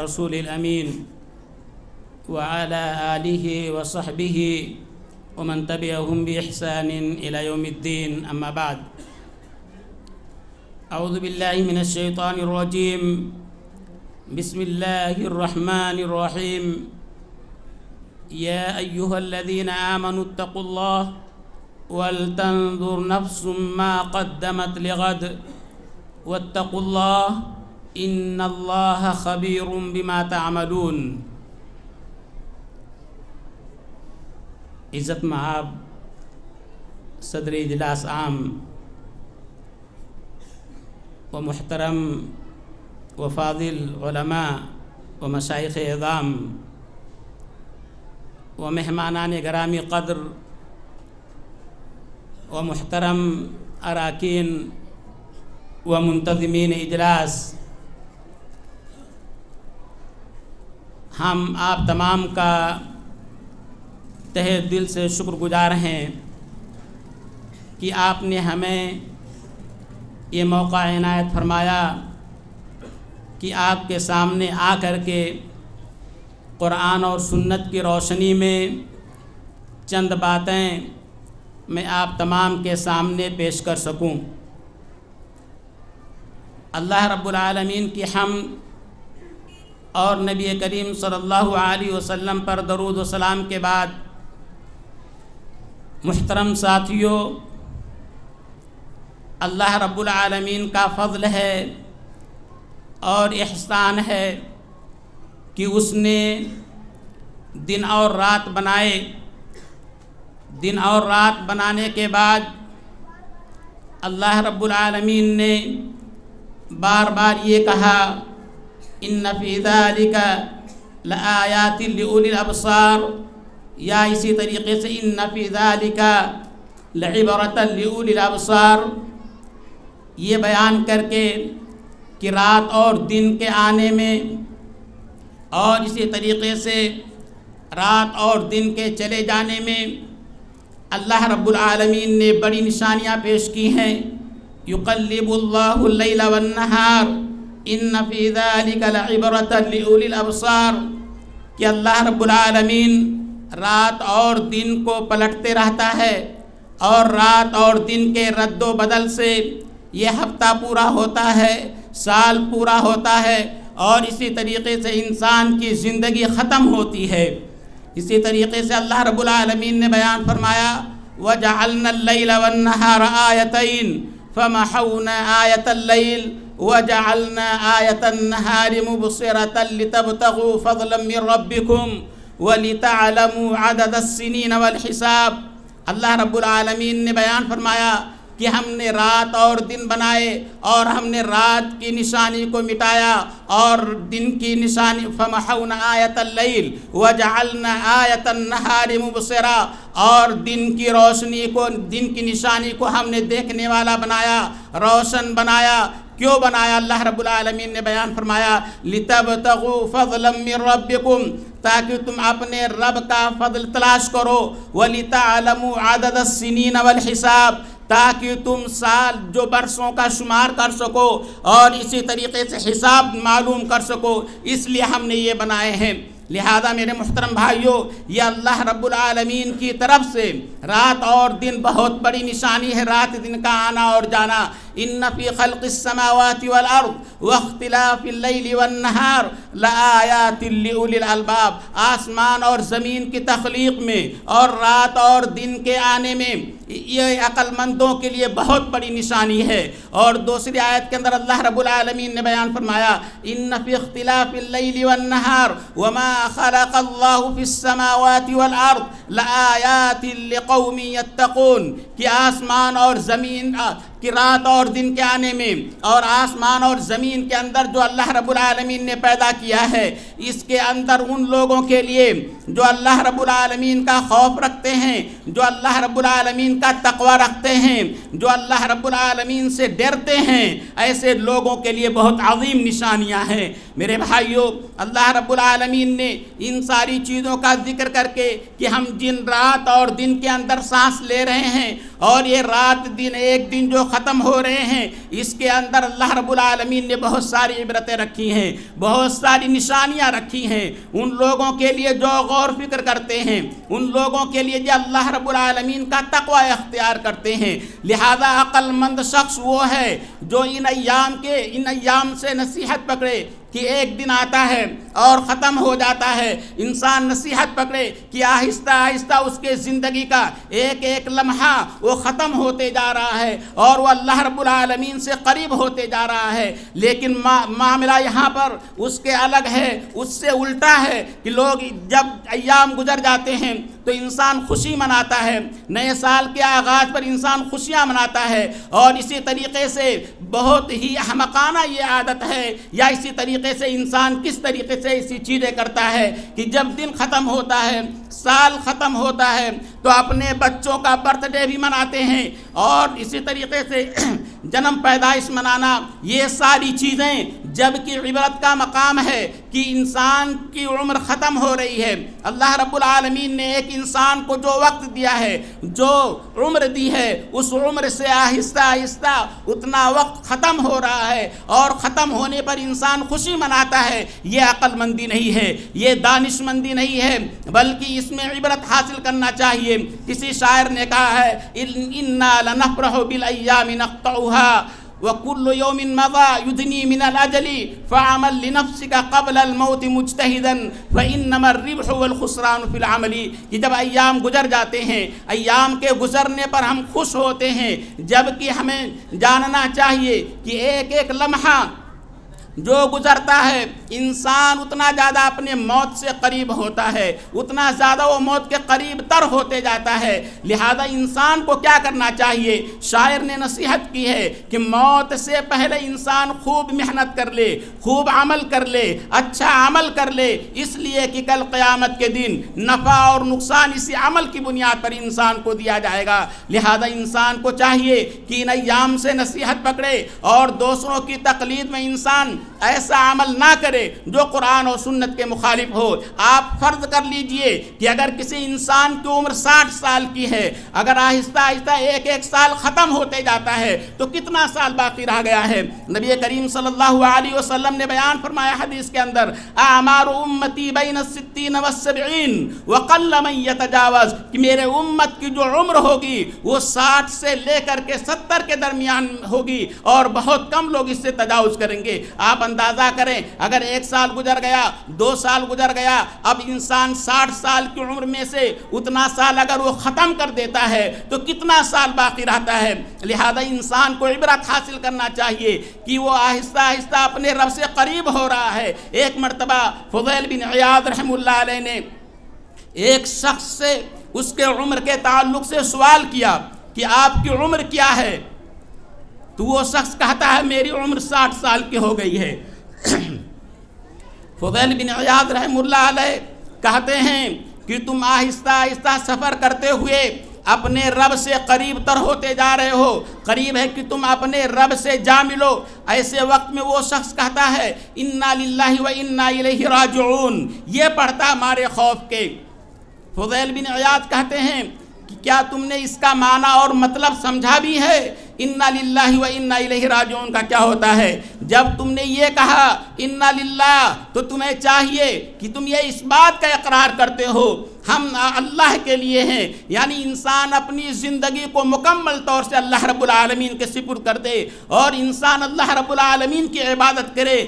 رسول الأمين وعلى آله وصحبه ومن تبعهم بإحسان إلى يوم الدين. أما بعد، أعوذ بالله من الشيطان الرجيم. بسم الله الرحمن الرحيم. يا أيها الذين آمنوا اتقوا الله ولتنظر نفس ما قدمت لغد واتقوا الله ان اللہ خبیر بما تعملون. عزت مآب صدر اجلاس عام و محترم و فاضل علماء و مشائخ اعظام و مہمانان گرامی قدر و محترم اراکین و منتظمین اجلاس، ہم آپ تمام کا تہہ دل سے شکر گزار ہیں کہ آپ نے ہمیں یہ موقع عنایت فرمایا کہ آپ کے سامنے آ کر کے قرآن اور سنت کی روشنی میں چند باتیں میں آپ تمام کے سامنے پیش کر سکوں. اللہ رب العالمین کی حمد اور نبی کریم صلی اللہ علیہ وسلم پر درود و سلام کے بعد، محترم ساتھیوں، اللہ رب العالمین کا فضل ہے اور احسان ہے کہ اس نے دن اور رات بنائے. دن اور رات بنانے کے بعد اللہ رب العالمین نے بار بار یہ کہا، ان فی ذلک لآیات لأولی الابصار، یا اسی طریقے سے ان فی ذلک لعبرۃ لأولی الابصار، یہ بیان کر کے کہ رات اور دن کے آنے میں اور اسی طریقے سے رات اور دن کے چلے جانے میں اللہ رب العالمین نے بڑی نشانیاں پیش کی ہیں. یقلب اللہ اللیل والنہار ان فی ذلک لعبرۃ لأولی الابصار، کہ اللہ رب العالمین رات اور دن کو پلٹتے رہتا ہے اور رات اور دن کے رد و بدل سے یہ ہفتہ پورا ہوتا ہے، سال پورا ہوتا ہے اور اسی طریقے سے انسان کی زندگی ختم ہوتی ہے. اسی طریقے سے اللہ رب العالمین نے بیان فرمایا، وَجَعَلْنَا اللَّيْلَ وَالنَّهَارَ آيَتَيْنِ فَمَحَوْنَا آيَةَ اللَّيْلِ وَجَعَلْنَا آيَةَ النَّهَارِ مُبْصِرَةً لِتَبْتَغُوا فَضْلًا مِّن رَّبِّكُمْ وَلِتَعْلَمُوا عَدَدَ السِّنِينَ وَالْحِسَابَ. اللہ رب العالمین نے بیان فرمایا کہ ہم نے رات اور دن بنائے اور ہم نے رات کی نشانی کو مٹایا اور دن کی نشانی، فَمَحَوْنَا آيَةَ اللَّيْلِ وَجَعَلْنَا آيَةَ النَّهَارِ مُبْصِرَةً، اور دن کی روشنی کو، دن کی نشانی کو ہم نے دیکھنے والا بنایا، روشن بنایا. کیوں بنایا؟ اللہ رب العالمین نے بیان فرمایا، لِتَبْتَغُوا فَضْلًا مِّن رَّبِّكُمْ، تاکہ تم اپنے رب کا فضل تلاش کرو، وَلِتَعْلَمُوا عَدَدَ السِّنِينَ وَالْحِسَابَ، تاکہ تم سال جو برسوں کا شمار کر سکو اور اسی طریقے سے حساب معلوم کر سکو. اس لیے ہم نے یہ بنائے ہیں. لہذا میرے محترم بھائیوں، یہ اللہ رب العالمین کی طرف سے رات اور دن بہت بڑی نشانی ہے، رات دن کا آنا اور جانا. ان فی خلق السماوات والارض واختلاف اللیل والنہار لآیات لأولی الالباب، آسمان اور زمین کی تخلیق میں اور رات اور دن کے آنے میں یہ عقل مندوں کے لیے بہت بڑی نشانی ہے. اور دوسری آیت کے اندر اللہ رب العالمین نے بیان فرمایا، ان فی اختلاف اللیل والنہار وما خلق اللہ فی السماوات والارض لآیات لقوم یتقون، کہ آسمان اور زمین کہ رات اور دن کے آنے میں اور آسمان اور زمین کے اندر جو اللہ رب العالمین نے پیدا کیا ہے، اس کے اندر ان لوگوں کے لیے جو اللہ رب العالمین کا خوف رکھتے ہیں، جو اللہ رب العالمین کا تقوی رکھتے ہیں، جو اللہ رب العالمین سے ڈرتے ہیں، ایسے لوگوں کے لیے بہت عظیم نشانیاں ہیں. میرے بھائیوں، اللہ رب العالمین نے ان ساری چیزوں کا ذکر کر کے کہ ہم جن رات اور دن کے اندر سانس لے رہے ہیں اور یہ رات دن ایک دن جو ختم ہو رہے ہیں اس کے اندر اللہ رب العالمین نے بہت ساری عبرتیں رکھی ہیں، بہت ساری نشانیاں رکھی ہیں ان لوگوں کے لیے جو غور فکر کرتے ہیں، ان لوگوں کے لیے جو اللہ رب العالمین کا تقوی اختیار کرتے ہیں۔ لہذا عقل مند شخص وہ ہے جو ان ایام سے نصیحت پکڑے کہ ایک دن آتا ہے اور ختم ہو جاتا ہے۔ انسان نصیحت پکڑے کہ آہستہ آہستہ اس کے زندگی کا ایک ایک لمحہ وہ ختم ہوتے جا رہا ہے اور وہ اللہ رب العالمین سے قریب ہوتے جا رہا ہے۔ لیکن معاملہ یہاں پر اس کے الگ ہے، اس سے الٹا ہے کہ لوگ جب ایام گزر جاتے ہیں تو انسان خوشی مناتا ہے، نئے سال کے آغاز پر انسان خوشیاں مناتا ہے، اور اسی طریقے سے بہت ہی احمقانہ یہ عادت ہے، یا اسی طریقے سے انسان کس طریقے سے ایسی چیزیں کرتا ہے کہ جب دن ختم ہوتا ہے، سال ختم ہوتا ہے تو اپنے بچوں کا برتھ ڈے بھی مناتے ہیں، اور اسی طریقے سے جنم پیدائش منانا، یہ ساری چیزیں جبکہ عبرت کا مقام ہے کہ انسان کی عمر ختم ہو رہی ہے۔ اللہ رب العالمین نے ایک انسان کو جو وقت دیا ہے، جو عمر دی ہے، اس عمر سے آہستہ آہستہ اتنا وقت ختم ہو رہا ہے، اور ختم ہونے پر انسان خوشی مناتا ہے۔ یہ عقل مندی نہیں ہے، یہ دانش مندی نہیں ہے، بلکہ اس میں عبرت حاصل کرنا چاہیے۔ کسی شاعر نے کہا ہے اِنَّا لَنَفْرَحُ بِالْأَيَّامِ نَقْطَعُهَا وَكُلُّ يَوْمٍ مَضَى يُدْنِي مِنَ الْأَجَلِ فَعَمَلْ لِنَفْسِكَ قَبْلَ الْمَوْتِ مُجْتَهِدًا فَإِنَّمَا الرِّبْحُ وَالْخُسْرَانُ فِي الْعَمَلِ، کہ جب ایام گزر جاتے ہیں، ایام کے گزرنے پر ہم خوش ہوتے ہیں، جبکہ ہمیں جاننا چاہیے کہ ایک ایک لمحہ جو گزرتا ہے انسان اتنا زیادہ اپنے موت سے قریب ہوتا ہے، اتنا زیادہ وہ موت کے قریب تر ہوتے جاتا ہے۔ لہذا انسان کو کیا کرنا چاہیے؟ شاعر نے نصیحت کی ہے کہ موت سے پہلے انسان خوب محنت کر لے، خوب عمل کر لے، اچھا عمل کر لے، اس لیے کہ کل قیامت کے دن نفع اور نقصان اسی عمل کی بنیاد پر انسان کو دیا جائے گا۔ لہذا انسان کو چاہیے کہ ان ایام سے نصیحت پکڑے اور دوسروں کی تقلید میں انسان ایسا عمل نہ کرے جو قرآن و سنت کے مخالف ہو۔ آپ فرض کر لیجئے کہ اگر کسی انسان کی عمر 60 سال کی ہے، اگر آہستہ آہستہ ایک ایک سال ختم ہوتے جاتا ہے تو کتنا سال باقی رہ گیا ہے؟ نبی کریم صلی اللہ علیہ وسلم نے بیان فرمایا حدیث کے اندر اعمار امتی بین الستین والسبعین وقل من یتجاوز، کہ میرے امت کی جو عمر ہوگی وہ 60 سے لے کر کے 70 کے درمیان ہوگی، اور بہت کم لوگ اس سے تجاوز کریں گے۔ آپ اندازہ کریں اگر 1 سال گزر گیا، 2 سال گزر گیا، اب انسان 60 سال کی عمر میں سے اتنا سال اگر وہ ختم کر دیتا ہے تو کتنا سال باقی رہتا ہے؟ لہذا انسان کو عبرت حاصل کرنا چاہیے کہ وہ آہستہ آہستہ اپنے رب سے قریب ہو رہا ہے۔ ایک مرتبہ فضیل بن عیاض رحم اللہ علیہ نے ایک شخص سے اس کے عمر کے تعلق سے سوال کیا کہ آپ کی عمر کیا ہے؟ تو وہ شخص کہتا ہے میری عمر 60 سال کی ہو گئی ہے۔ فضیل بن عیاض رحم اللہ علیہ کہتے ہیں کہ تم آہستہ آہستہ سفر کرتے ہوئے اپنے رب سے قریب تر ہوتے جا رہے ہو، قریب ہے کہ تم اپنے رب سے جا ملو۔ ایسے وقت میں وہ شخص کہتا ہے انا للہ و انا الیہ راجعون، یہ پڑھتا ہمارے خوف کے۔ فضیل بن عیاض کہتے ہیں کہ کیا تم نے اس کا معنی اور مطلب سمجھا بھی ہے؟ انا للہ و انا الیہ راجعون کا کیا ہوتا ہے؟ جب تم نے یہ کہا انا للہ تو تمہیں چاہیے کہ تم یہ اس بات کا اقرار کرتے ہو ہم اللہ کے لیے ہیں، یعنی انسان اپنی زندگی کو مکمل طور سے اللہ رب العالمین کے سپرد کر دے، اور انسان اللہ رب العالمین کی عبادت کرے،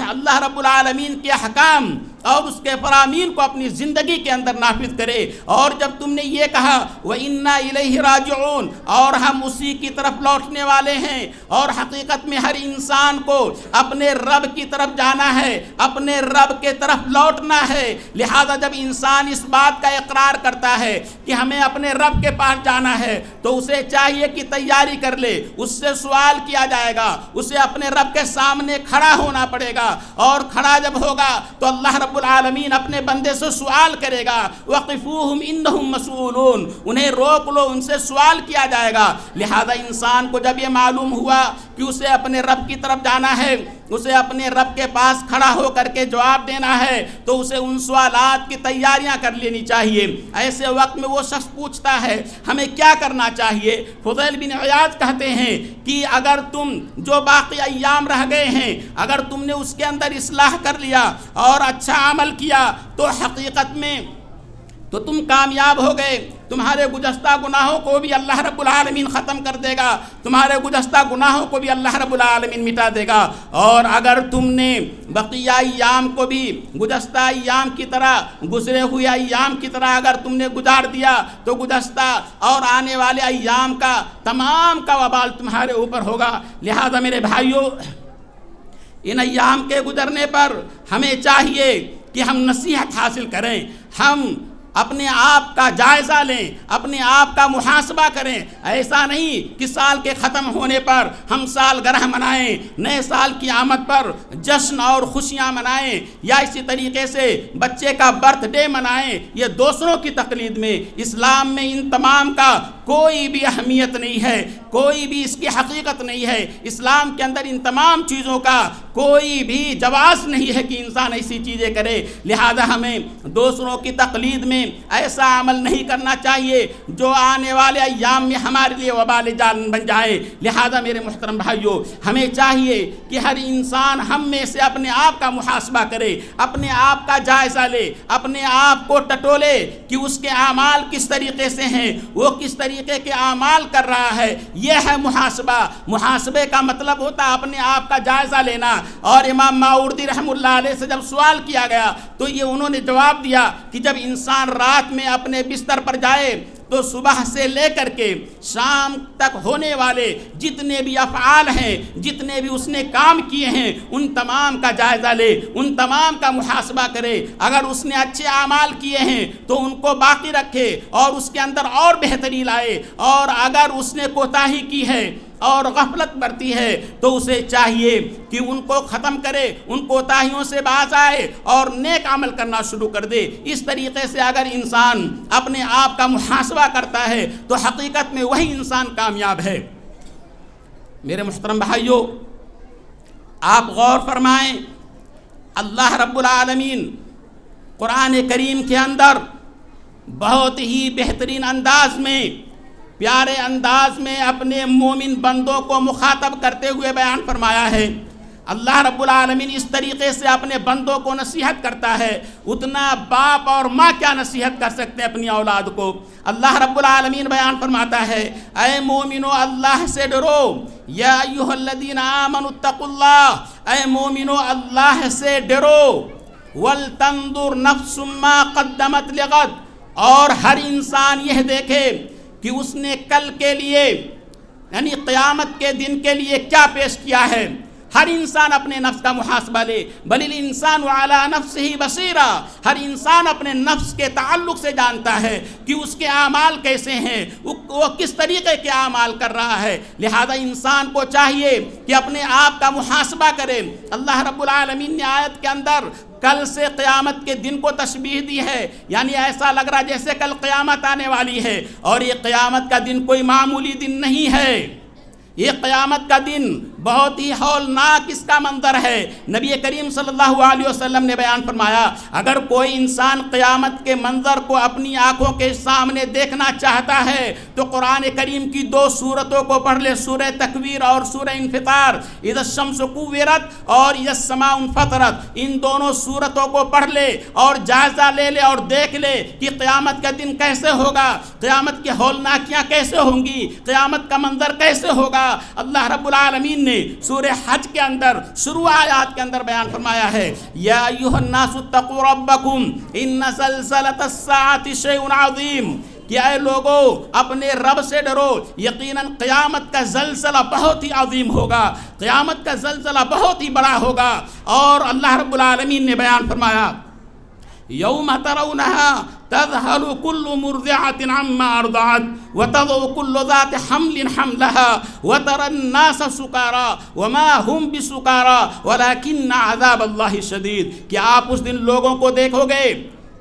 اللہ رب العالمین کے احکام اور اس کے فرامین کو اپنی زندگی کے اندر نافذ کرے۔ اور جب تم نے یہ کہا وَإِنَّا إِلَيْهِ راجعون، اور ہم اسی کی طرف لوٹنے والے ہیں، اور حقیقت میں ہر انسان کو اپنے رب کی طرف جانا ہے، اپنے رب کے طرف لوٹنا ہے۔ لہذا جب انسان اس بات کا اقرار کرتا ہے کہ ہمیں اپنے رب کے پاس جانا ہے تو اسے چاہیے کہ تیاری کر لے، اس سے سوال کیا جائے گا، اسے اپنے رب کے سامنے کھڑا ہونا پڑے گا، اور کھڑا جب ہوگا تو اللہ رب العالمین اپنے بندے سے سوال کرے گا وقفوہم انہم مسئولون، انہیں روک لو، ان سے سوال کیا جائے گا۔ لہذا انسان کو جب یہ معلوم ہوا کہ اسے اپنے رب کی طرف جانا ہے، اسے اپنے رب کے پاس کھڑا ہو کر کے جواب دینا ہے تو اسے ان سوالات کی تیاریاں کر لینی چاہیے۔ ایسے وقت میں وہ شخص پوچھتا ہے ہمیں کیا کرنا چاہیے؟ فضیل بن عیاض کہتے ہیں کہ اگر تم جو باقی ایام رہ گئے ہیں اگر تم نے اس کے اندر اصلاح کر لیا اور اچھا عمل کیا تو حقیقت میں تو تم کامیاب ہو گئے۔ تمہارے گزشتہ گناہوں کو بھی اللہ رب العالمین ختم کر دے گا، تمہارے گزشتہ گناہوں کو بھی اللہ رب العالمین مٹا دے گا۔ اور اگر تم نے بقیہ ایام کو بھی گزشتہ ایام کی طرح، گزرے ہوئے ایام کی طرح اگر تم نے گزار دیا تو گزشتہ اور آنے والے ایام کا تمام کا وبال تمہارے اوپر ہوگا۔ لہذا میرے بھائیوں، ان ایام کے گزرنے پر ہمیں چاہیے کہ ہم نصیحت حاصل کریں، ہم اپنے آپ کا جائزہ لیں، اپنے آپ کا محاسبہ کریں۔ ایسا نہیں کہ سال کے ختم ہونے پر ہم سال گرہ منائیں، نئے سال کی آمد پر جشن اور خوشیاں منائیں، یا اسی طریقے سے بچے کا برتھ ڈے منائیں۔ یہ دوسروں کی تقلید میں، اسلام میں ان تمام کا کوئی بھی اہمیت نہیں ہے، کوئی بھی اس کی حقیقت نہیں ہے۔ اسلام کے اندر ان تمام چیزوں کا کوئی بھی جواز نہیں ہے کہ انسان ایسی چیزیں کرے۔ لہذا ہمیں دوسروں کی تقلید میں ایسا عمل نہیں کرنا چاہیے جو آنے والے ایام میں ہمارے لیے وبال جان بن جائے۔ لہذا میرے محترم بھائیوں، ہمیں چاہیے کہ ہر انسان ہم میں سے اپنے آپ کا محاسبہ کرے، اپنے آپ کا جائزہ لے، اپنے آپ کو ٹٹولے کہ اس کے اعمال کس طریقے سے ہیں، وہ کس طریقے کے اعمال کر رہا ہے۔ یہ ہے محاسبہ۔ محاسبے کا مطلب ہوتا ہے اپنے آپ کا جائزہ لینا۔ اور امام ماوردی رحمۃ اللہ علیہ سے جب سوال کیا گیا تو یہ انہوں نے جواب دیا کہ جب انسان رات میں اپنے بستر پر جائے تو صبح سے لے کر کے شام تک ہونے والے جتنے بھی افعال ہیں، جتنے بھی اس نے کام کیے ہیں، ان تمام کا جائزہ لے، ان تمام کا محاسبہ کرے۔ اگر اس نے اچھے اعمال کیے ہیں تو ان کو باقی رکھے اور اس کے اندر اور بہتری لائے، اور اگر اس نے کوتاہی کی ہے اور غفلت برتی ہے تو اسے چاہیے کہ ان کو ختم کرے، ان کوتاہیوں سے باز آئے اور نیک عمل کرنا شروع کر دے۔ اس طریقے سے اگر انسان اپنے آپ کا محاسبہ کرتا ہے تو حقیقت میں وہی انسان کامیاب ہے۔ میرے محترم بھائیوں، آپ غور فرمائیں، اللہ رب العالمین قرآن کریم کے اندر بہت ہی بہترین انداز میں، پیارے انداز میں اپنے مومن بندوں کو مخاطب کرتے ہوئے بیان فرمایا ہے۔ اللہ رب العالمین اس طریقے سے اپنے بندوں کو نصیحت کرتا ہے، اتنا باپ اور ماں کیا نصیحت کر سکتے ہیں اپنی اولاد کو۔ اللہ رب العالمین بیان فرماتا ہے، اے مومنو اللہ سے ڈرو، یا ایھا الذین آمنوا اتقوا اللہ، اے مومنو اللہ سے ڈرو، ولتنظر نفس ما قدمت لغد، اور ہر انسان یہ دیکھے کہ اس نے کل کے لیے یعنی قیامت کے دن کے لیے کیا پیش کیا ہے۔ ہر انسان اپنے نفس کا محاسبہ لے، بل الانسان علی نفسہ بصیرہ، ہر انسان اپنے نفس کے تعلق سے جانتا ہے کہ اس کے اعمال کیسے ہیں، وہ کس طریقے کے اعمال کر رہا ہے۔ لہذا انسان کو چاہیے کہ اپنے آپ کا محاسبہ کرے۔ اللہ رب العالمین نے آیت کے اندر کل سے قیامت کے دن کو تشبیہ دی ہے، یعنی ایسا لگ رہا جیسے کل قیامت آنے والی ہے، اور یہ قیامت کا دن کوئی معمولی دن نہیں ہے۔ یہ قیامت کا دن بہت ہی ہولناک اس کا منظر ہے۔ نبی کریم صلی اللہ علیہ وسلم نے بیان فرمایا، اگر کوئی انسان قیامت کے منظر کو اپنی آنکھوں کے سامنے دیکھنا چاہتا ہے تو قرآن کریم کی 2 سورتوں کو پڑھ لے، سورہ تکویر اور سورہ انفطار، اذا الشمس کوورت اور اذا السماء انفطرت، ان دونوں سورتوں کو پڑھ لے اور جائزہ لے لے اور دیکھ لے کہ قیامت کا دن کیسے ہوگا، قیامت کی ہولناکیاں کیسے ہوں گی، قیامت کا منظر کیسے ہوگا۔ اللہ رب العالمین نے سورہ حج کے اندر شروع آیات کے اندر بیان فرمایا ہے، یا ایھا الناس اتقوا ربکم ان زلزلۃ الساعۃ شیء عظیم، کہ اے لوگو اپنے رب سے ڈرو، یقیناً قیامت کا زلزلہ بہت ہی عظیم ہوگا، قیامت کا زلزلہ بہت ہی بڑا ہوگا۔ اور اللہ رب العالمین نے بیان فرمایا، یوم ترونها تذهل كل مرضعة عما أرضعت وتضع كل ذات حمل حملها وترى الناس سكارى وما هم بسكارى ولكن عذاب الله شديد، کہ آپ اس دن لوگوں کو دیکھو گے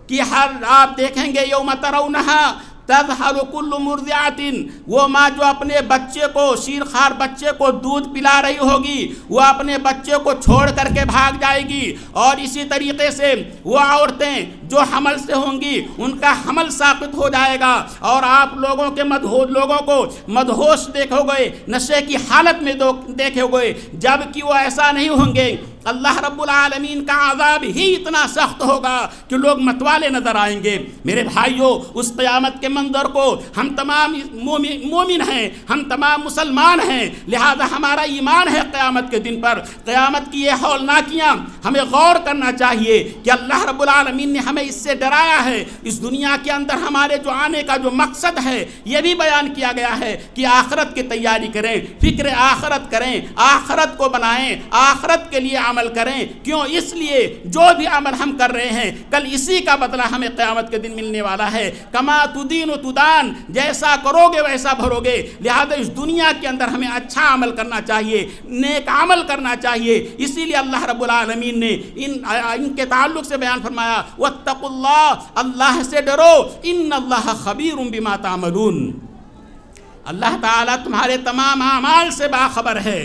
کہ آپ دیکھیں گے، یوم ترونها تذہل کل مرضعۃ، وہ ماں جو اپنے بچے کو، شیرخوار بچے کو دودھ پلا رہی ہوگی، وہ اپنے بچے کو چھوڑ کر کے بھاگ جائے گی۔ اور اسی طریقے سے وہ عورتیں جو حمل سے ہوں گی ان کا حمل ساقط ہو جائے گا، اور آپ لوگوں کو مدہوش دیکھو گے، نشے کی حالت میں دیکھو گے، جبکہ وہ ایسا نہیں ہوں گے۔ اللہ رب العالمین کا عذاب ہی اتنا سخت ہوگا کہ لوگ متوالے نظر آئیں گے۔ میرے بھائیوں، اس قیامت کے منظر کو ہم تمام مومن ہیں، ہم تمام مسلمان ہیں، لہذا ہمارا ایمان ہے قیامت کے دن پر، قیامت کی یہ ہولناکیاں ہمیں غور کرنا چاہیے کہ اللہ رب العالمین نے ہمیں اس سے ڈرایا ہے۔ اس دنیا کے اندر ہمارے جو آنے کا جو مقصد ہے یہ بھی بیان کیا گیا ہے کہ آخرت کی تیاری کریں، فکر آخرت کریں، آخرت کو بنائیں، آخرت کے لیے عمل کریں۔ کیوں؟ اس لیے جو بھی عمل ہم کر رہے ہیں کل اسی کا بدلہ ہمیں قیامت کے دن ملنے والا ہے۔ کما تدین تدان، جیسا کرو گے ویسا بھرو گے۔ لہذا اس دنیا کے اندر ہمیں اچھا عمل کرنا چاہیے، نیک عمل کرنا چاہیے۔ اسی لیے اللہ رب العالمین نے ان کے تعلق سے بیان فرمایا واتقوا اللہ، اللہ سے ڈرو، ان اللہ خبیر بما تعملون، اللہ تعالیٰ تمہارے تمام اعمال سے باخبر ہے۔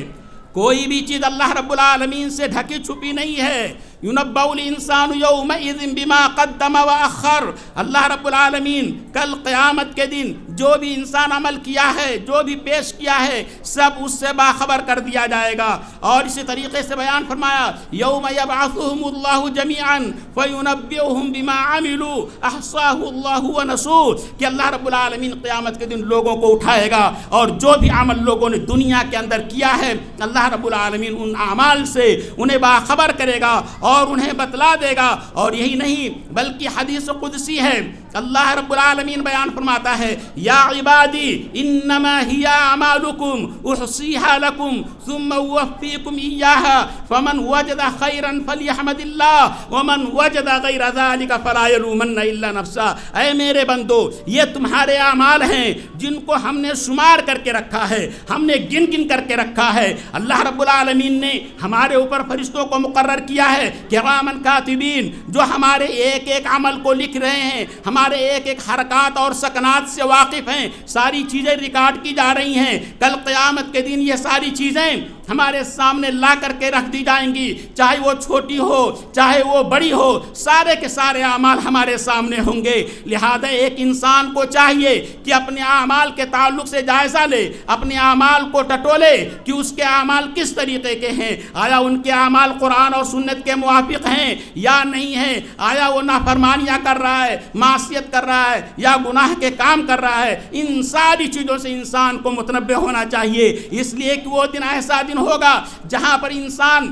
کوئی بھی چیز اللہ رب العالمین سے ڈھکی چھپی نہیں ہے۔ ينبأ الانسان یومئذ بما قدم واخر، اللہ رب العالمین کل قیامت کے دن جو بھی انسان عمل کیا ہے، جو بھی پیش کیا ہے، سب اس سے باخبر کر دیا جائے گا۔ اور اسی طریقے سے بیان فرمایا یوم یبعثهم اللہ جمیعا فینبئهم بما عملوا احصاہ اللہ ونسوہ، کہ اللہ رب العالمین قیامت کے دن لوگوں کو اٹھائے گا اور جو بھی عمل لوگوں نے دنیا کے اندر کیا ہے اللہ رب العالمین ان اعمال سے انہیں باخبر کرے گا اور انہیں بتلا دے گا۔ اور یہی نہیں بلکہ حدیث قدسی ہے، اللہ رب العالمین بیان فرماتا ہے یا عبادی انما ہی اعمالکم احصیہا لکم ثم اوفیکم ایہا فمن وجد خیرا فلیحمد اللہ ومن وجد غیر ذالک فلا یلومن الا نفسہ۔ اے میرے بندو، یہ تمہارے اعمال ہیں جن کو ہم نے شمار کر کے رکھا ہے، ہم نے گن گن کر کے رکھا ہے۔ اللہ رب العالمین نے ہمارے اوپر فرشتوں کو مقرر کیا ہے کرامن کاتبین، جو ہمارے ایک ایک عمل کو لکھ رہے ہیں، ہمارے ایک ایک حرکات اور سکنات سے واقف ہیں، ساری چیزیں ریکارڈ کی جا رہی ہیں۔ کل قیامت کے دن یہ ساری چیزیں ہمارے سامنے لا کر کے رکھ دی جائیں گی، چاہے وہ چھوٹی ہو چاہے وہ بڑی ہو، سارے کے سارے اعمال ہمارے سامنے ہوں گے۔ لہذا ایک انسان کو چاہیے کہ اپنے اعمال کے تعلق سے جائزہ لے، اپنے اعمال کو ٹٹولے کہ اس کے اعمال کس طریقے کے ہیں، آیا ان کے اعمال قرآن اور سنت کے موافق ہیں یا نہیں ہیں، آیا وہ نافرمانیاں کر رہا ہے، معصیت کر رہا ہے یا گناہ کے کام کر رہا ہے۔ ان ساری چیزوں سے انسان کو متنبہ ہونا چاہیے، اس لیے کہ وہ دن ایسا دن ہوگا جہاں پر انسان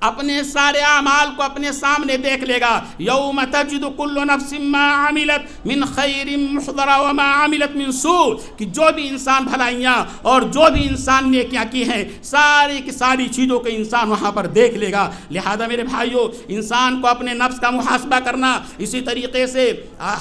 اپنے سارے اعمال کو اپنے سامنے دیکھ لے گا۔ یوم تجد کل نفس ما عملت من خیر محضرا وما عملت من سوء، کہ جو بھی انسان بھلائیاں اور جو بھی انسان نیکیاں کی ہیں ساری کی ساری چیزوں کو انسان وہاں پر دیکھ لے گا۔ لہذا میرے بھائیوں، انسان کو اپنے نفس کا محاسبہ کرنا، اسی طریقے سے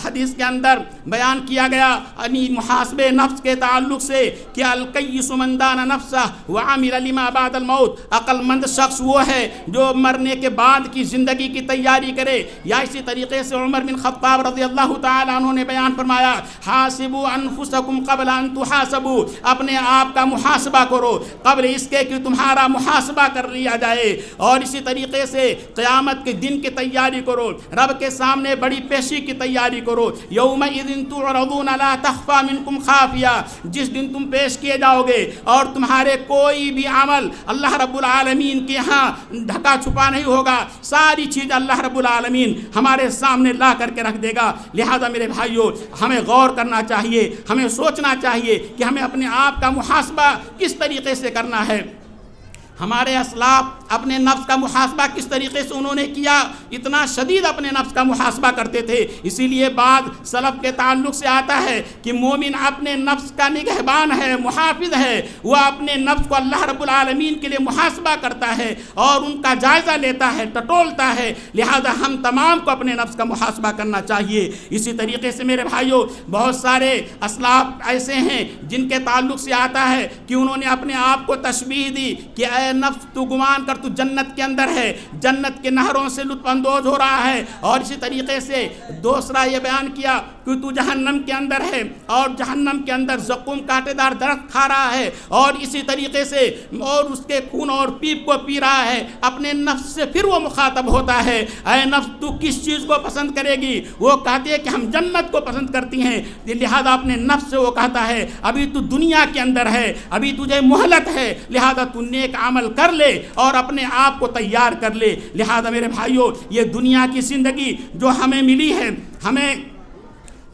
حدیث کے اندر بیان کیا گیا یعنی محاسبے نفس کے تعلق سے کہ الکیس من دان نفسہ وعمل لما بعد الموت، عقل مند شخص وہ ہے جو مرنے کے بعد کی زندگی کی تیاری کرے۔ یا اسی طریقے سے عمر بن خطاب رضی اللہ تعالیٰ عنہ نے بیان فرمایا حاسبوا انفسکم قبل ان تحاسبوا، اپنے آپ کا محاسبہ کرو قبل اس کے کہ تمہارا محاسبہ کر لیا جائے۔ اور اسی طریقے سے قیامت کے دن کی تیاری کرو، رب کے سامنے بڑی پیشی کی تیاری کرو۔ یومئذ تعرضون لا تخفى منکم خافیہ، جس دن تم پیش کیے جاؤ گے اور تمہارے کوئی بھی عمل اللہ رب العالمین کے ہاں ڈھکا چھپا نہیں ہوگا، ساری چیز اللہ رب العالمین ہمارے سامنے لا کر کے رکھ دے گا۔ لہذا میرے بھائیوں، ہمیں غور کرنا چاہیے، ہمیں سوچنا چاہیے کہ ہمیں اپنے آپ کا محاسبہ کس طریقے سے کرنا ہے۔ ہمارے اسلاف اپنے نفس کا محاسبہ کس طریقے سے انہوں نے کیا، اتنا شدید اپنے نفس کا محاسبہ کرتے تھے۔ اسی لیے بعد سلف کے تعلق سے آتا ہے کہ مومن اپنے نفس کا نگہبان ہے، محافظ ہے، وہ اپنے نفس کو اللہ رب العالمین کے لیے محاسبہ کرتا ہے اور ان کا جائزہ لیتا ہے، ٹٹولتا ہے۔ لہذا ہم تمام کو اپنے نفس کا محاسبہ کرنا چاہیے۔ اسی طریقے سے میرے بھائیوں، بہت سارے اسلاف ایسے ہیں جن کے تعلق سے آتا ہے کہ انہوں نے اپنے آپ کو تشبیہ دی کہ اے نفس تو گمان کر تو جنت کے اندر ہے، جنت کے نہروں سے لطف اندوز ہو رہا ہے۔ اور اسی طریقے سے دوسرا یہ بیان کیا کہ تو جہنم کے اندر ہے اور جہنم کے اندر زقوم کانٹےدار درخت کھا رہا ہے اور اسی طریقے سے اور اس کے خون اور پیپ کو پی رہا ہے، اپنے نفس سے پھر وہ مخاطب ہوتا ہے، اے نفس تو کس چیز کو پسند کرے گی؟ وہ کہتی ہے کہ ہم جنت کو پسند کرتی ہیں، لہذا اپنے نفس سے وہ کہتا ہے ابھی تو دنیا کے اندر ہے، ابھی تجھے مہلت ہے، لہذا تو نیک عمل کر لے اور اپنے آپ کو تیار کر لے۔ لہذا میرے بھائیوں، یہ دنیا کی زندگی جو ہمیں ملی ہے، ہمیں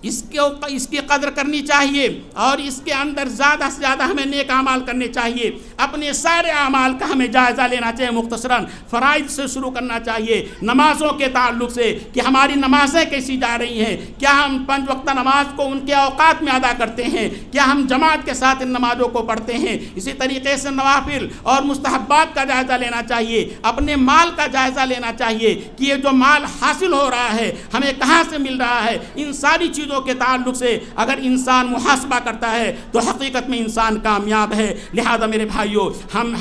اس کی قدر کرنی چاہیے اور اس کے اندر زیادہ سے زیادہ ہمیں نیک اعمال کرنے چاہیے، اپنے سارے اعمال کا ہمیں جائزہ لینا چاہیے۔ مختصراً فرائض سے شروع کرنا چاہیے، نمازوں کے تعلق سے کہ ہماری نمازیں کیسی جا رہی ہیں، کیا ہم 5 وقتہ نماز کو ان کے اوقات میں ادا کرتے ہیں، کیا ہم جماعت کے ساتھ ان نمازوں کو پڑھتے ہیں۔ اسی طریقے سے نوافل اور مستحبات کا جائزہ لینا چاہیے، اپنے مال کا جائزہ لینا چاہیے کہ یہ جو مال حاصل ہو رہا ہے ہمیں کہاں سے مل رہا ہے۔ ان ساری چیزوں کے تعلق سے اگر انسان محاسبہ کرتا ہے تو حقیقت میں انسان کامیاب ہے۔ لہذا میرے بھائیوں،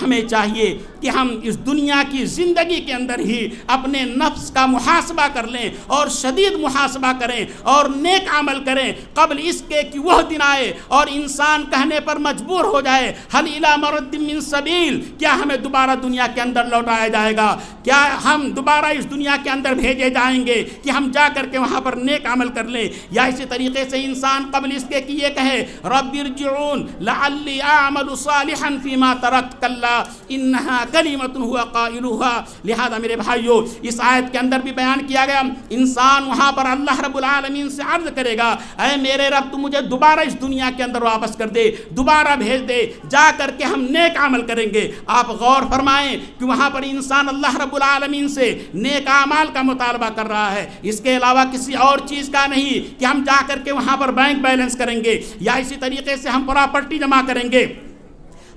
ہمیں چاہیے کہ ہم اس دنیا کی زندگی کے اندر ہی اپنے نفس کا محاسبہ کر لیں اور شدید محاسبہ کریں اور نیک عمل کریں، قبل اس کے کہ وہ دن آئے اور انسان کہنے پر مجبور ہو جائے حل الی مرد من سبیل، کیا ہمیں دوبارہ دنیا کے اندر لوٹایا جائے گا، کیا ہم دوبارہ اس دنیا کے اندر بھیجے جائیں گے کہ ہم جا کر کے وہاں پر نیک عمل کر لیں، یا اسی طریقے سے انسان قبل اس کے کہ یہ کہے رب ارجعون لعلی اعمل صالحا فیما ترکت کلا انہا کلمۃ هو قائلها۔ لہذا میرے بھائیوں، اس آیت کے اندر بھی بیان کیا گیا، انسان وہاں پر اللہ رب العالمین سے عرض کرے گا اے میرے رب تو مجھے دوبارہ اس دنیا کے اندر واپس کر دے، دوبارہ بھیج دے، جا کر کے ہم نیک عمل کریں گے۔ آپ غور فرمائیں کہ وہاں پر انسان اللہ رب العالمین سے نیک اعمال کا مطالبہ کر رہا ہے، اس کے علاوہ کسی اور چیز کا نہیں کہ ہم جا کر کے وہاں پر بینک بیلنس کریں گے یا اسی طریقے سے ہم پراپرٹی جمع کریں گے،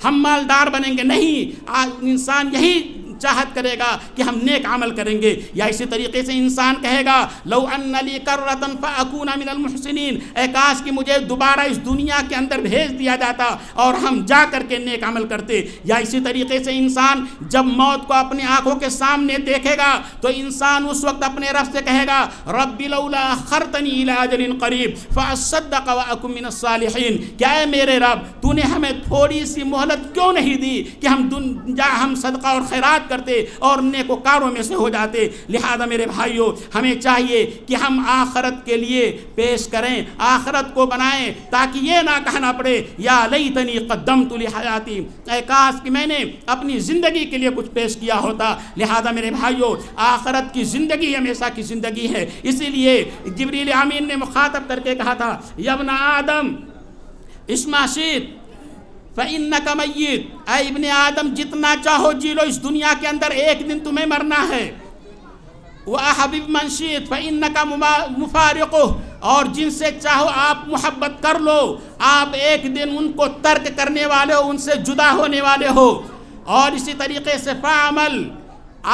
ہم مالدار بنیں گے، نہیں۔ انسان یہی چاہت کرے گا کہ ہم نیک عمل کریں گے، یا اسی طریقے سے انسان کہے گا لو ان لی کرۃ فاکون من المحسنین، اے کاش کہ مجھے دوبارہ اس دنیا کے اندر بھیج دیا جاتا اور ہم جا کر کے نیک عمل کرتے۔ یا اسی طریقے سے انسان جب موت کو اپنی آنکھوں کے سامنے دیکھے گا تو انسان اس وقت اپنے رب سے کہے گا رب لولا اخرتنی الی اجل قریب فاصدق واکن من الصالحین، کیا اے میرے رب تو نے ہمیں تھوڑی سی مہلت کیوں نہیں دی کہ ہم صدقہ اور خیرات کرتے اور نیکوکاروں میں سے ہو جاتے۔ لہذا میرے بھائیوں، ہمیں چاہیے کہ ہم آخرت کے لیے پیش کریں، آخرت کو بنائیں، تاکہ یہ نہ کہنا پڑے یا لیتنی قدمت لحیاتی، اے کاش کہ میں نے اپنی زندگی کے لیے کچھ پیش کیا ہوتا۔ لہذا میرے بھائیوں، آخرت کی زندگی ہمیشہ کی زندگی ہے، اسی لیے جبریل امین نے مخاطب کر کے کہا تھا یا ابن آدم اسما شئت فَإِنَّكَ مَيِّتٌ، اے ابن آدم جتنا چاہو جی لو، اس دنیا کے اندر ایک دن تمہیں مرنا ہے۔ وَأَحْبِبْ مَنْ شِئْتَ فَإِنَّكَ مُفَارِقُهُ، اور جن سے چاہو آپ محبت کر لو، آپ ایک دن ان کو ترک کرنے والے ہو، ان سے جدا ہونے والے ہو۔ اور اسی طریقے سے فَعَمَل،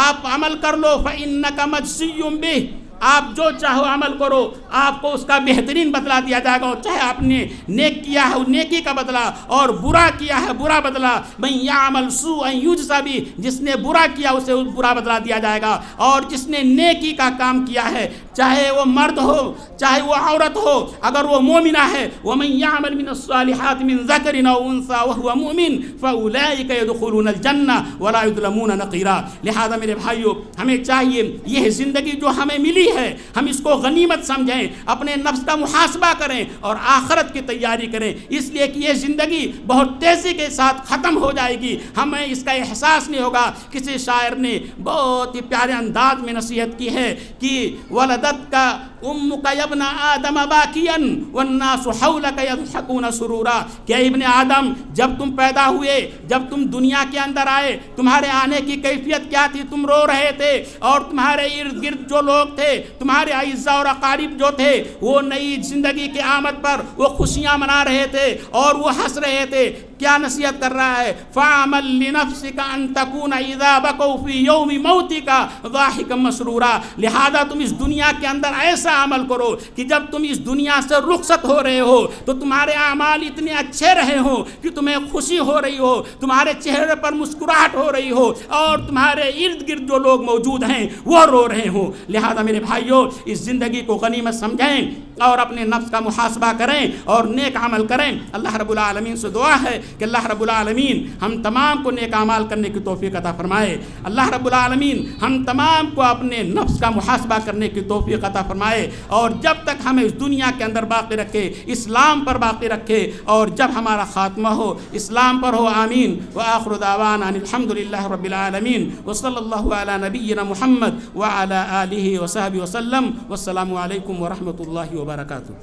آپ عمل کر لو، فَإِنَّكَ مَجْزِيٌّ بِهِ، آپ جو چاہو عمل کرو، آپ کو اس کا بہترین بدلہ دیا جائے گا، چاہے آپ نے نیک کیا ہے نیکی کا بدلہ اور برا کیا ہے برا بدلہ۔ من یعمل سوءا یجزا بہ، جس نے برا کیا اسے برا بدلہ دیا جائے گا، اور جس نے نیکی کا کام کیا ہے، چاہے وہ مرد ہو چاہے وہ عورت ہو، اگر وہ مومنہ ہے، ومن یعمل من الصالحات من ذکر او انثى وهو مؤمن فاولئک يدخلون الجنہ ولا یظلمون نقیرا۔ لہذا میرے بھائیوں، ہمیں چاہیے یہ زندگی جو ہمیں ملی ہے ہم اس کو غنیمت سمجھیں، اپنے نفس کا محاسبہ کریں اور آخرت کی تیاری کریں، اس لیے کہ یہ زندگی بہت تیزی کے ساتھ ختم ہو جائے گی، ہمیں اس کا احساس نہیں ہوگا۔ کسی شاعر نے بہت ہی پیارے انداز میں نصیحت کی ہے کہ ولدت کا امک ابن آدم باکیا والناس حولک یضحکون سرورا، کہ ابن آدم جب تم پیدا ہوئے، جب تم دنیا کے اندر آئے، تمہارے آنے کی کیفیت کیا تھی؟ تم رو رہے تھے اور تمہارے ارد گرد جو لوگ تھے، تمہارے اعزاء اور اقارب جو تھے، وہ نئی زندگی کی آمد پر وہ خوشیاں منا رہے تھے اور وہ ہنس رہے تھے۔ کیا نصیحت کر رہا ہے؟ فَعَمَلْ لِنَفْسِكَ أَن تَكُونَ إِذَا بَكَوْا فِي يَوْمِ مَوْتِكَ ضَاحِكًا مَسْرُورًا، لہذا تم اس دنیا کے اندر ایسا ایسا عمل کرو کہ جب تم اس دنیا سے رخصت ہو رہے ہو تو تمہارے اعمال اتنے اچھے رہے ہوں کہ تمہیں خوشی ہو رہی ہو، تمہارے چہرے پر مسکراہٹ ہو رہی ہو، اور تمہارے ارد گرد جو لوگ موجود ہیں وہ رو رہے ہوں۔ لہذا میرے بھائیوں، اس زندگی کو غنیمت سمجھیں اور اپنے نفس کا محاسبہ کریں اور نیک عمل کریں۔ اللہ رب العالمین سے دعا ہے کہ اللہ رب العالمین ہم تمام کو نیک اعمال کرنے کی توفیق عطا فرمائے۔ اللہ رب العالمین ہم تمام کو اپنے نفس کا محاسبہ کرنے کی توفیق عطا فرمائے، اور جب تک ہمیں اس دنیا کے اندر باقی رکھے، اسلام پر باقی رکھے، اور جب ہمارا خاتمہ ہو اسلام پر ہو۔ آمین۔ وآخر دعوانا ان الحمد للہ رب العالمین، وصلی اللہ علی نبینا محمد وعلی آلہ وصحبہ وسلم، والسلام علیکم ورحمۃ اللہ وبرکاتہ۔